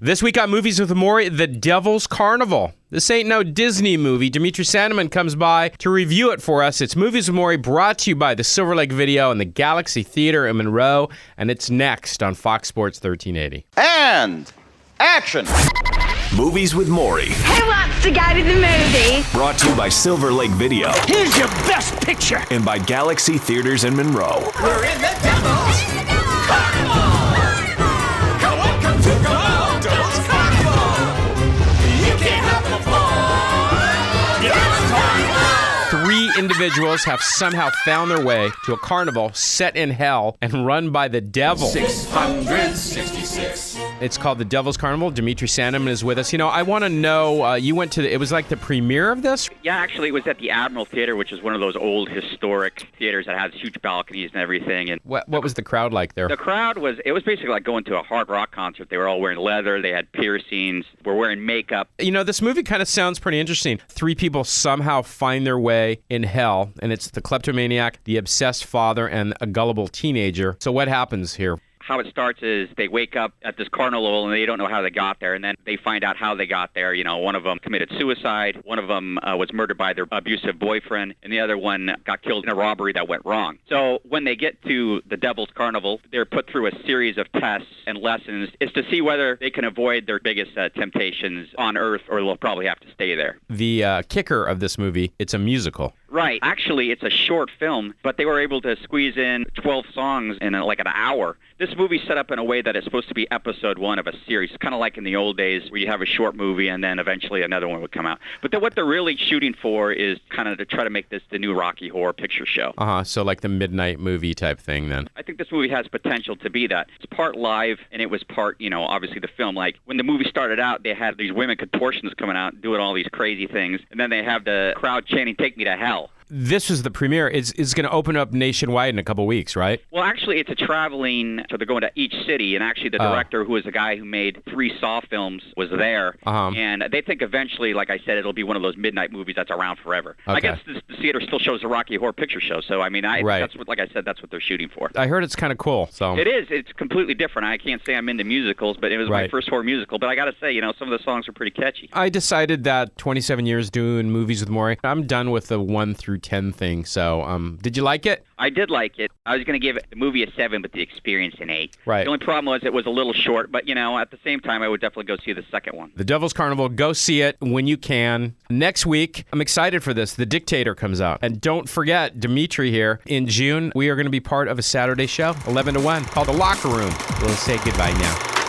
This week on Movies with Maury, The Devil's Carnival. This ain't no Disney movie. Dimitri Sandeman comes by to review it for us. It's Movies with Maury, brought to you by the Silver Lake Video and the Galaxy Theater in Monroe, and it's next on Fox Sports 1380. And action! Movies with Maury. Who wants to go to the movie? Brought to you by Silver Lake Video. Here's your best picture. And by Galaxy Theaters in Monroe. We're in the Devil's Carnival! Welcome to the Devil's Carnival! You can't have no fun! Devil's Carnival! 3 individuals have somehow found their way to a carnival set in hell and run by the devil. 666. It's called The Devil's Carnival. Dimitri Sandeman is with us. You know, I want to know, you went to, it was like the premiere of this? Yeah, actually, it was at the Admiral Theater, which is one of those old historic theaters that has huge balconies and everything. And What was the crowd like there? the crowd was, it was basically like going to a hard rock concert. They were all wearing leather, they had piercings, were wearing makeup. You know, this movie kind of sounds pretty interesting. 3 people somehow find their way in hell, and it's the kleptomaniac, the obsessed father, and a gullible teenager. So what happens here? How it starts is they wake up at this carnival and they don't know how they got there, and then they find out how they got there. You know, one of them committed suicide, one of them was murdered by their abusive boyfriend, and the other one got killed in a robbery that went wrong. So when they get to the Devil's Carnival, they're put through a series of tests and lessons. It's to see whether they can avoid their biggest temptations on Earth, or they'll probably have to stay there. The kicker of this movie, it's a musical. Right. Actually, it's a short film, but they were able to squeeze in 12 songs in like an hour. This movie's set up in a way that it's supposed to be episode 1 of a series, kind of like in the old days where you have a short movie and then eventually another one would come out. But what they're really shooting for is kind of to try to make this the new Rocky Horror Picture Show. So like the midnight movie type thing then. I think this movie has potential to be that. It's part live, and it was part, you know, obviously the film. Like, when the movie started out, they had these women contortions coming out doing all these crazy things, and then they have the crowd chanting, "Take me to hell." This was the premiere. It's going to open up nationwide in a couple weeks, right? Well, actually, it's a traveling, so they're going to each city, and actually the director, who is the guy who made 3 Saw films, was there, and they think eventually, like I said, it'll be one of those midnight movies that's around forever. Okay. I guess the theater still shows the Rocky Horror Picture Show, so I mean, that's what, like I said, that's what they're shooting for. I heard it's kind of cool. So It is. It's completely different. I can't say I'm into musicals, but it was my first horror musical, but I got to say, you know, some of the songs are pretty catchy. I decided that 27 years doing movies with Maury, I'm done with the 1 through 10 thing. So, did you like it? I did like it. I was going to give the movie a 7, but the experience an 8. Right. The only problem was it was a little short, but, you know, at the same time, I would definitely go see the second one. The Devil's Carnival, go see it when you can. Next week, I'm excited for this. The Dictator comes out. And don't forget, Dimitri here, in June, we are going to be part of a Saturday show, 11 to 1, called The Locker Room. We'll say goodbye now.